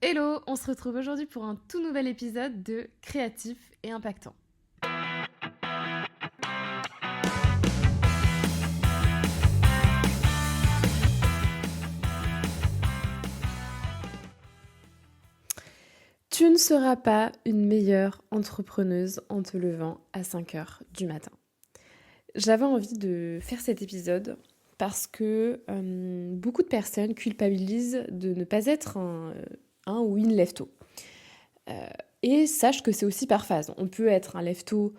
Hello, on se retrouve aujourd'hui pour un tout nouvel épisode de Créatif et Impactant. Tu ne seras pas une meilleure entrepreneuse en te levant à 5 heures du matin. J'avais envie de faire cet épisode parce que beaucoup de personnes culpabilisent de ne pas être un ou une lève-tôt. Et sache que c'est aussi par phase. On peut être un lève-tôt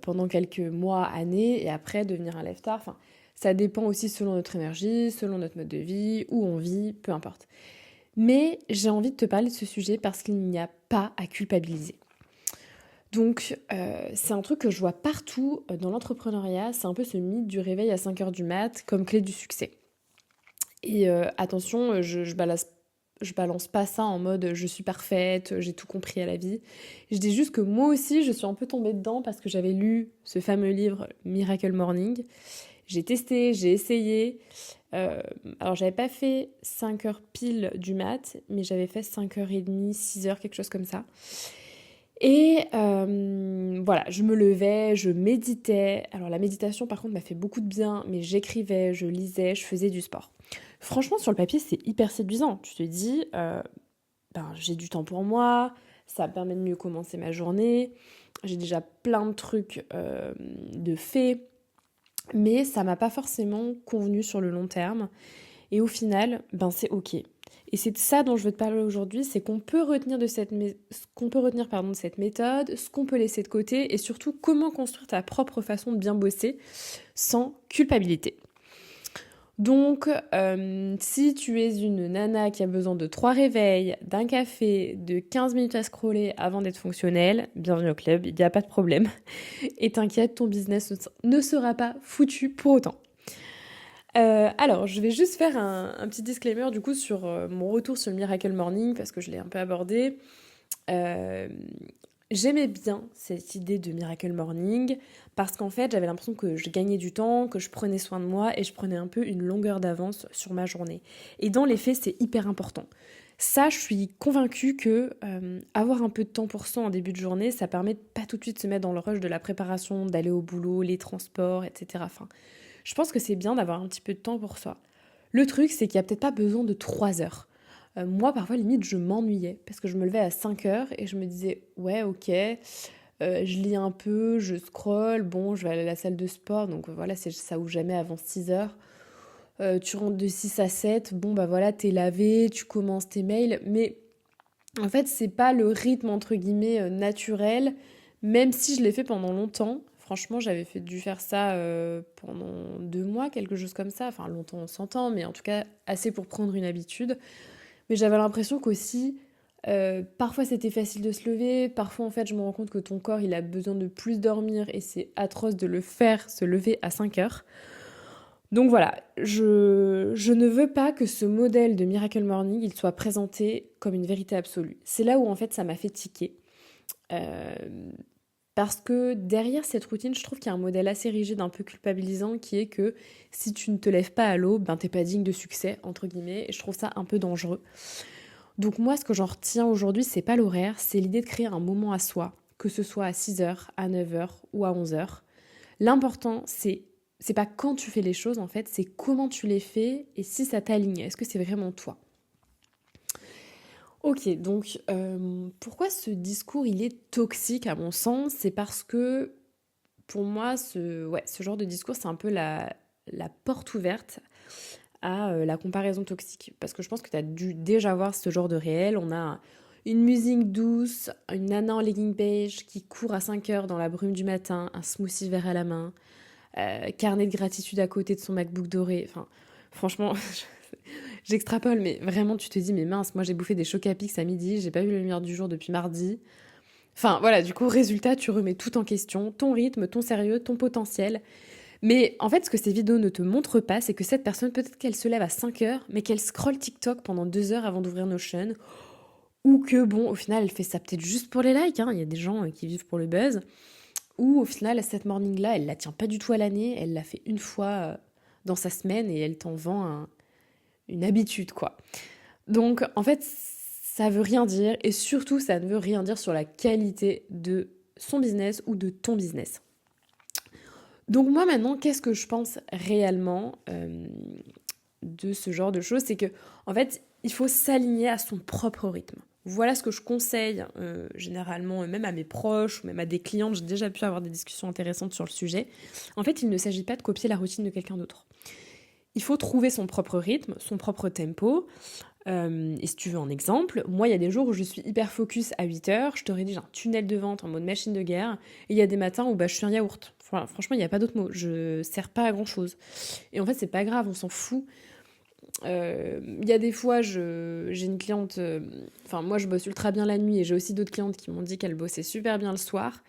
pendant quelques mois, années, et après devenir un lève-tard. Enfin, ça dépend aussi selon notre énergie, selon notre mode de vie, où on vit, peu importe. Mais j'ai envie de te parler de ce sujet parce qu'il n'y a pas à culpabiliser. Donc, c'est un truc que je vois partout dans l'entrepreneuriat. C'est un peu ce mythe du réveil à 5 heures du mat comme clé du succès. Et attention, je balance pas ça en mode je suis parfaite, j'ai tout compris à la vie. Je dis juste que moi aussi, je suis un peu tombée dedans parce que j'avais lu ce fameux livre Miracle Morning. J'ai testé, j'ai essayé. Alors, j'avais pas fait 5 heures pile du mat, mais j'avais fait 5h30, 6 heures, quelque chose comme ça. Et voilà, je me levais, je méditais. Alors la méditation par contre m'a fait beaucoup de bien, mais j'écrivais, je lisais, je faisais du sport. Franchement sur le papier c'est hyper séduisant. Tu te dis, j'ai du temps pour moi, ça me permet de mieux commencer ma journée, j'ai déjà plein de trucs de fait, mais ça m'a pas forcément convenu sur le long terme. Et au final, c'est ok. Et c'est de ça dont je veux te parler aujourd'hui, c'est qu'on peut retenir ce qu'on peut retenir de cette méthode, ce qu'on peut laisser de côté, et surtout comment construire ta propre façon de bien bosser sans culpabilité. Donc, si tu es une nana qui a besoin de 3 réveils, d'un café, de 15 minutes à scroller avant d'être fonctionnelle, bienvenue au club, il n'y a pas de problème. Et t'inquiète, ton business ne sera pas foutu pour autant. Alors, je vais juste faire un petit disclaimer du coup sur mon retour sur le Miracle Morning parce que je l'ai un peu abordé. Euh, J'aimais bien cette idée de Miracle Morning parce qu'en fait, j'avais l'impression que je gagnais du temps, que je prenais soin de moi et je prenais un peu une longueur d'avance sur ma journée. Et dans les faits, c'est hyper important. Ça, je suis convaincue que avoir un peu de temps pour soi en début de journée, ça permet de pas tout de suite se mettre dans le rush de la préparation, d'aller au boulot, les transports, etc. Enfin, je pense que c'est bien d'avoir un petit peu de temps pour soi. Le truc, c'est qu'il n'y a peut-être pas besoin de 3 heures. Moi, parfois, limite, je m'ennuyais parce que je me levais à 5 heures et je me disais, ouais, ok, je lis un peu, je scrolle, bon, je vais aller à la salle de sport, donc voilà, c'est ça ou jamais avant 6 heures. Tu rentres de 6 à 7, bon, bah voilà, t'es lavé, tu commences tes mails, mais en fait, c'est pas le rythme entre guillemets naturel, même si je l'ai fait pendant longtemps. Franchement, dû faire ça pendant 2 mois, quelque chose comme ça. Enfin, longtemps, on s'entend, mais en tout cas, assez pour prendre une habitude. Mais j'avais l'impression qu'aussi, parfois c'était facile de se lever, parfois en fait, je me rends compte que ton corps, il a besoin de plus dormir et c'est atroce de le faire se lever à 5 heures. Donc voilà, je ne veux pas que ce modèle de Miracle Morning, il soit présenté comme une vérité absolue. C'est là où en fait ça m'a fait tiquer. Euh, Parce que derrière cette routine, je trouve qu'il y a un modèle assez rigide, un peu culpabilisant, qui est que si tu ne te lèves pas à l'aube, t'es pas digne de succès, entre guillemets, et je trouve ça un peu dangereux. Donc moi, ce que j'en retiens aujourd'hui, c'est pas l'horaire, c'est l'idée de créer un moment à soi, que ce soit à 6 heures, à 9 heures ou à 11 heures. L'important, c'est pas quand tu fais les choses en fait, c'est comment tu les fais et si ça t'aligne. Est-ce que c'est vraiment toi? Ok, donc pourquoi ce discours il est toxique à mon sens? C'est parce que pour moi, ce genre de discours, c'est un peu la porte ouverte à la comparaison toxique. Parce que je pense que tu as dû déjà voir ce genre de réel. On a une musique douce, une nana en legging beige qui court à 5 heures dans la brume du matin, un smoothie vert à la main, carnet de gratitude à côté de son MacBook doré. Enfin, franchement, j'extrapole, mais vraiment, tu te dis, mais mince, moi j'ai bouffé des chocs à pics à midi, j'ai pas vu la lumière du jour depuis mardi. Enfin, voilà, du coup, résultat, tu remets tout en question, ton rythme, ton sérieux, ton potentiel. Mais en fait, ce que ces vidéos ne te montrent pas, c'est que cette personne, peut-être qu'elle se lève à 5 heures, mais qu'elle scrolle TikTok pendant 2 heures avant d'ouvrir Notion, ou que, bon, au final, elle fait ça peut-être juste pour les likes, hein. Il y a des gens qui vivent pour le buzz, ou au final, cette morning-là, elle la tient pas du tout à l'année, elle l'a fait une fois dans sa semaine et elle t'en vend une habitude, quoi. Donc, en fait, ça veut rien dire et surtout ça ne veut rien dire sur la qualité de son business ou de ton business. Donc moi maintenant, qu'est-ce que je pense réellement de ce genre de choses? C'est que en fait, il faut s'aligner à son propre rythme. Voilà ce que je conseille généralement, même à mes proches ou même à des clientes. J'ai déjà pu avoir des discussions intéressantes sur le sujet. En fait, il ne s'agit pas de copier la routine de quelqu'un d'autre. Il faut trouver son propre rythme, son propre tempo. Et si tu veux un exemple, moi il y a des jours où je suis hyper focus à 8h, je te rédige un tunnel de vente en mode machine de guerre, et il y a des matins où je suis un yaourt. Enfin, franchement, il n'y a pas d'autre mot, je sers pas à grand chose. Et en fait, c'est pas grave, on s'en fout. Il y a des fois, j'ai une cliente, enfin moi je bosse ultra bien la nuit, et j'ai aussi d'autres clientes qui m'ont dit qu'elles bossaient super bien le soir.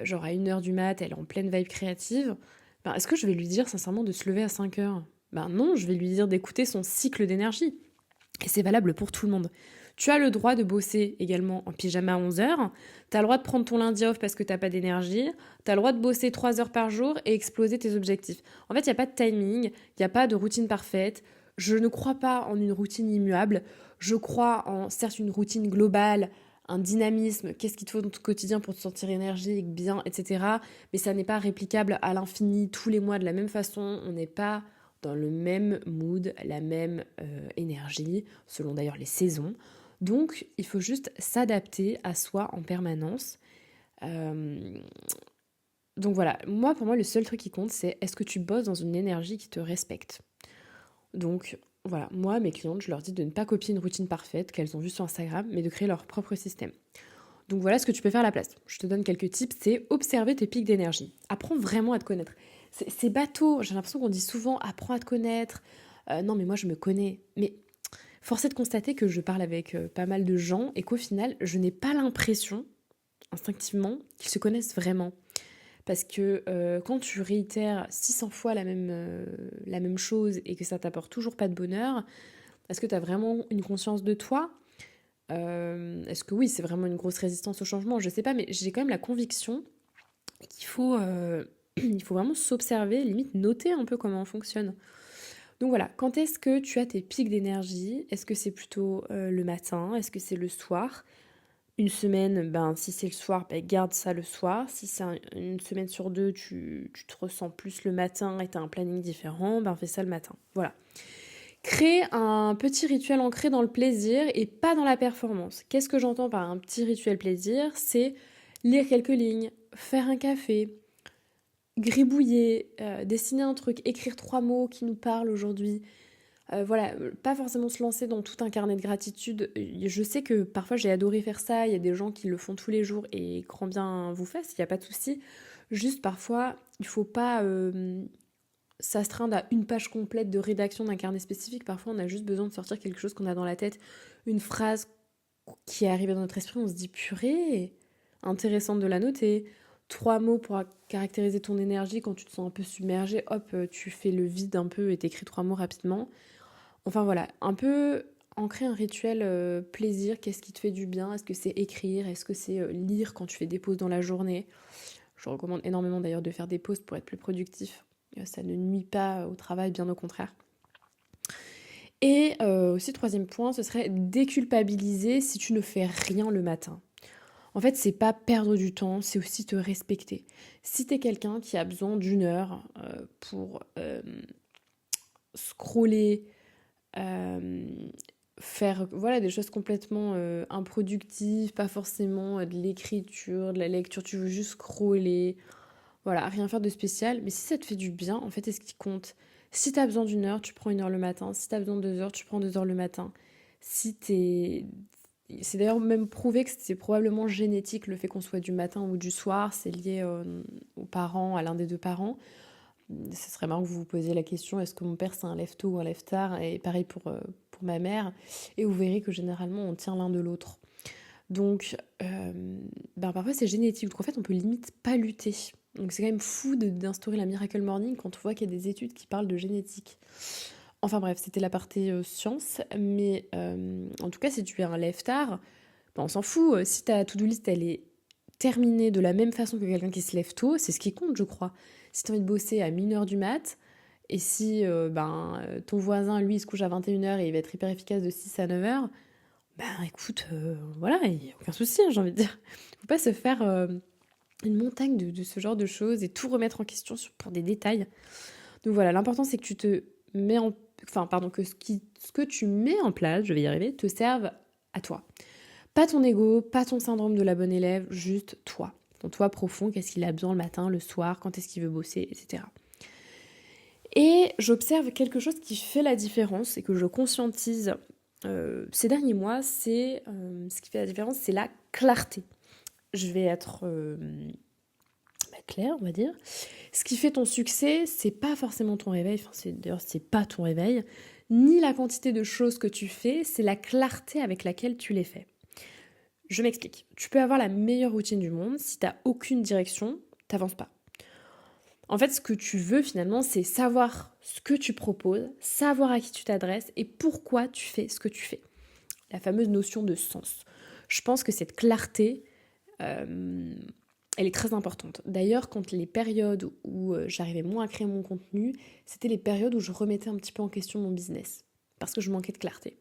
Genre à 1h du mat, elle est en pleine vibe créative. Ben, est-ce que je vais lui dire sincèrement de se lever à 5h? Ben non, je vais lui dire d'écouter son cycle d'énergie. Et c'est valable pour tout le monde. Tu as le droit de bosser également en pyjama à 11h. Tu as le droit de prendre ton lundi off parce que tu n'as pas d'énergie. Tu as le droit de bosser 3 heures par jour et exploser tes objectifs. En fait, il n'y a pas de timing, il n'y a pas de routine parfaite. Je ne crois pas en une routine immuable. Je crois en, certes, une routine globale, un dynamisme, qu'est-ce qu'il te faut dans ton quotidien pour te sentir énergique, bien, etc. Mais ça n'est pas réplicable à l'infini, tous les mois de la même façon. On n'est pas dans le même mood, la même énergie, selon d'ailleurs les saisons. Donc, il faut juste s'adapter à soi en permanence. Donc voilà, pour moi, le seul truc qui compte, c'est est-ce que tu bosses dans une énergie qui te respecte? Donc voilà, moi, mes clientes, je leur dis de ne pas copier une routine parfaite qu'elles ont vue sur Instagram, mais de créer leur propre système. Donc voilà ce que tu peux faire à la place. Je te donne quelques tips, c'est observer tes pics d'énergie. Apprends vraiment à te connaître. C'est bateau, j'ai l'impression qu'on dit souvent apprends à te connaître. Non mais moi je me connais. Mais force est de constater que je parle avec pas mal de gens et qu'au final je n'ai pas l'impression, instinctivement, qu'ils se connaissent vraiment. Parce que quand tu réitères 600 fois la même chose et que ça t'apporte toujours pas de bonheur, est-ce que tu as vraiment une conscience de toi? Est-ce que oui, c'est vraiment une grosse résistance au changement? Je sais pas, mais j'ai quand même la conviction qu'il faut, il faut vraiment s'observer, limite noter un peu comment on fonctionne. Donc voilà, quand est-ce que tu as tes pics d'énergie? Est-ce que c'est plutôt le matin? Est-ce que c'est le soir? Une semaine, si c'est le soir, garde ça le soir. Si c'est une semaine sur deux, tu te ressens plus le matin et tu as un planning différent, fais ça le matin. Voilà. Créer un petit rituel ancré dans le plaisir et pas dans la performance. Qu'est-ce que j'entends par un petit rituel plaisir? C'est lire quelques lignes, faire un café, gribouiller, dessiner un truc, écrire 3 mots qui nous parlent aujourd'hui. Voilà, pas forcément se lancer dans tout un carnet de gratitude. Je sais que parfois j'ai adoré faire ça, il y a des gens qui le font tous les jours et grand bien vous fasse, il n'y a pas de souci. Juste parfois, il faut pas s'astreindre à une page complète de rédaction d'un carnet spécifique. Parfois, on a juste besoin de sortir quelque chose qu'on a dans la tête, une phrase qui est arrivée dans notre esprit, on se dit purée, intéressante de la noter. 3 mots pour caractériser ton énergie quand tu te sens un peu submergé, hop, tu fais le vide un peu et t'écris 3 mots rapidement. Enfin voilà, un peu ancrer un rituel plaisir, qu'est-ce qui te fait du bien? Est-ce que c'est écrire? Est-ce que c'est lire quand tu fais des pauses dans la journée? Je recommande énormément d'ailleurs de faire des pauses pour être plus productif. Ça ne nuit pas au travail, bien au contraire. Et aussi, troisième point, ce serait déculpabiliser si tu ne fais rien le matin. En fait, c'est pas perdre du temps, c'est aussi te respecter. Si t'es quelqu'un qui a besoin d'une heure pour scroller, faire voilà, des choses complètement improductives, pas forcément de l'écriture, de la lecture, tu veux juste scroller, voilà, rien faire de spécial. Mais si ça te fait du bien, en fait, c'est ce qui compte. Si t'as besoin d'une heure, tu prends 1 heure le matin. Si t'as besoin de 2 heures, tu prends 2 heures le matin. Si t'es... C'est d'ailleurs même prouvé que c'est probablement génétique le fait qu'on soit du matin ou du soir. C'est lié aux parents, à l'un des deux parents. Ce serait marrant que vous vous posiez la question, est-ce que mon père c'est un lève-tôt ou un lève-tard? Et pareil pour ma mère. Et vous verrez que généralement on tient l'un de l'autre. Donc parfois c'est génétique. Donc en fait on peut limite pas lutter. Donc c'est quand même fou d'instaurer la Miracle Morning quand on voit qu'il y a des études qui parlent de génétique. Enfin bref, c'était la partie science. Mais en tout cas si tu es un lève-tard, on s'en fout. Si ta to-do list elle est terminée de la même façon que quelqu'un qui se lève tôt, c'est ce qui compte je crois. Si tu as envie de bosser à 1h du mat, et si ton voisin, lui, il se couche à 21h et il va être hyper efficace de 6 à 9h, écoute, voilà, il n'y a aucun souci, hein, j'ai envie de dire. Faut pas se faire une montagne de ce genre de choses et tout remettre en question pour des détails. Donc voilà, l'important c'est que tu te mets en... Enfin, pardon, que ce que tu mets en place, je vais y arriver, te serve à toi. Pas ton ego, pas ton syndrome de la bonne élève, juste toi. Ton toi profond, qu'est-ce qu'il a besoin le matin, le soir, quand est-ce qu'il veut bosser, etc. Et j'observe quelque chose qui fait la différence et que je conscientise ces derniers mois, ce qui fait la différence, c'est la clarté. Je vais être claire, on va dire. Ce qui fait ton succès, c'est pas forcément ton réveil, d'ailleurs c'est pas ton réveil, ni la quantité de choses que tu fais, c'est la clarté avec laquelle tu les fais. Je m'explique. Tu peux avoir la meilleure routine du monde, si t'as aucune direction, t'avances pas. En fait, ce que tu veux finalement, c'est savoir ce que tu proposes, savoir à qui tu t'adresses et pourquoi tu fais ce que tu fais. La fameuse notion de sens. Je pense que cette clarté, elle est très importante. D'ailleurs, quand les périodes où j'arrivais moins à créer mon contenu, c'était les périodes où je remettais un petit peu en question mon business, parce que je manquais de clarté.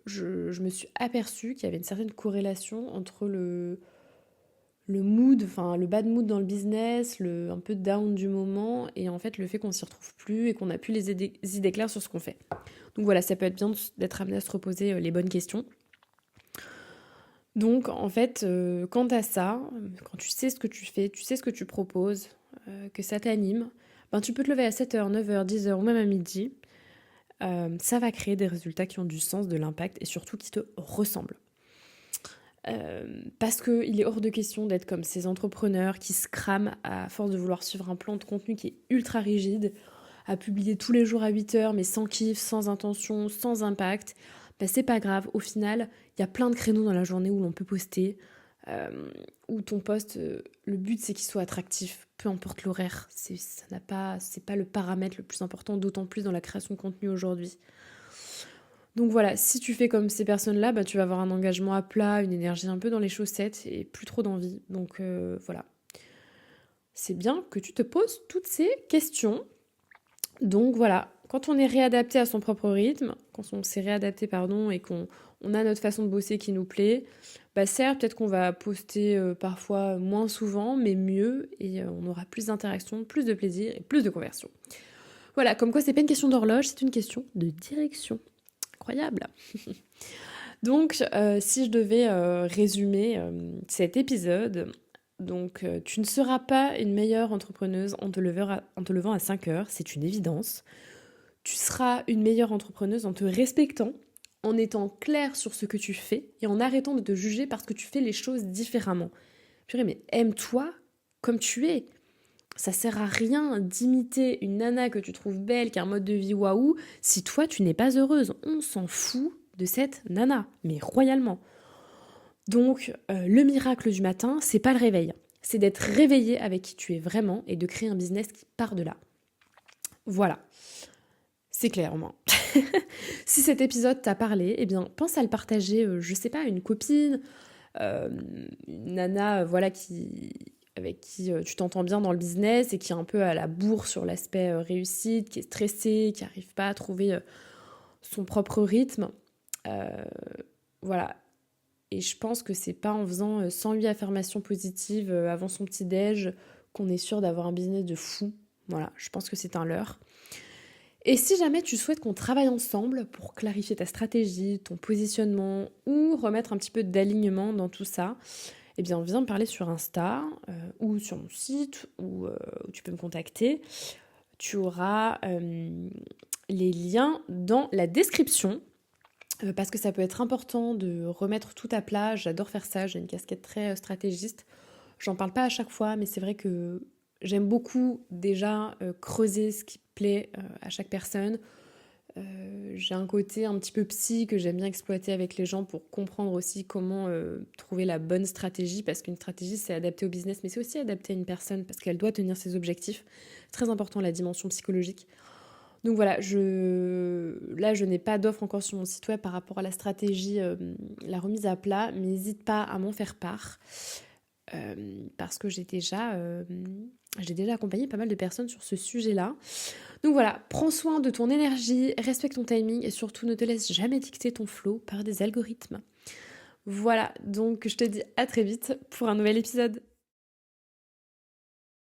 Je me suis aperçue qu'il y avait une certaine corrélation entre le mood, enfin le bad mood dans le business, un peu down du moment, et en fait le fait qu'on s'y retrouve plus et qu'on n'a plus les idées claires sur ce qu'on fait. Donc voilà, ça peut être bien d'être amené à se reposer les bonnes questions. Donc en fait, quant à ça, quand tu sais ce que tu fais, tu sais ce que tu proposes, que ça t'anime, tu peux te lever à 7h, 9h, 10h ou même à midi. Ça va créer des résultats qui ont du sens, de l'impact et surtout qui te ressemblent. Parce qu'il est hors de question d'être comme ces entrepreneurs qui se crament à force de vouloir suivre un plan de contenu qui est ultra rigide, à publier tous les jours à 8h mais sans kiff, sans intention, sans impact. C'est pas grave, au final, il y a plein de créneaux dans la journée où l'on peut poster, où ton post, le but c'est qu'il soit attractif, peu importe l'horaire, c'est pas le paramètre le plus important, d'autant plus dans la création de contenu aujourd'hui. Donc voilà, si tu fais comme ces personnes-là, tu vas avoir un engagement à plat, une énergie un peu dans les chaussettes et plus trop d'envie. Donc voilà. C'est bien que tu te poses toutes ces questions. Donc voilà, quand on est réadapté à son propre rythme, quand on s'est réadapté, et qu'on a notre façon de bosser qui nous plaît, certes, peut-être qu'on va poster parfois moins souvent, mais mieux, et on aura plus d'interactions, plus de plaisir et plus de conversion. Voilà, comme quoi c'est pas une question d'horloge, c'est une question de direction. Incroyable. Donc, si je devais résumer cet épisode, donc tu ne seras pas une meilleure entrepreneuse en te levant à 5h, c'est une évidence. Tu seras une meilleure entrepreneuse en te respectant, en étant claire sur ce que tu fais et en arrêtant de te juger parce que tu fais les choses différemment. Purée, mais aime-toi comme tu es. Ça sert à rien d'imiter une nana que tu trouves belle, qui a un mode de vie waouh, si toi tu n'es pas heureuse. On s'en fout de cette nana, mais royalement. Donc, le miracle du matin, c'est pas le réveil. C'est d'être réveillé avec qui tu es vraiment et de créer un business qui part de là. Voilà. C'est clair au moins. Si cet épisode t'a parlé, eh bien, pense à le partager, je sais pas, à une copine, une nana, avec qui tu t'entends bien dans le business et qui est un peu à la bourre sur l'aspect réussite, qui est stressée, qui n'arrive pas à trouver son propre rythme. Voilà. Et je pense que c'est pas en faisant 108 affirmations positives avant son petit-déj qu'on est sûr d'avoir un business de fou. Voilà, je pense que c'est un leurre. Et si jamais tu souhaites qu'on travaille ensemble pour clarifier ta stratégie, ton positionnement ou remettre un petit peu d'alignement dans tout ça, eh bien viens me parler sur Insta ou sur mon site où tu peux me contacter. Tu auras les liens dans la description parce que ça peut être important de remettre tout à plat. J'adore faire ça, j'ai une casquette très stratégiste. J'en parle pas à chaque fois, mais c'est vrai que j'aime beaucoup déjà creuser ce qui plaît à chaque personne. J'ai un côté un petit peu psy que j'aime bien exploiter avec les gens pour comprendre aussi comment trouver la bonne stratégie, parce qu'une stratégie c'est adapté au business, mais c'est aussi adapté à une personne parce qu'elle doit tenir ses objectifs. Très important la dimension psychologique. Donc voilà, je n'ai pas d'offre encore sur mon site web par rapport à la stratégie, la remise à plat, mais n'hésite pas à m'en faire part. Parce que j'ai déjà accompagné pas mal de personnes sur ce sujet-là. Donc voilà, prends soin de ton énergie, respecte ton timing et surtout ne te laisse jamais dicter ton flow par des algorithmes. Voilà, donc je te dis à très vite pour un nouvel épisode.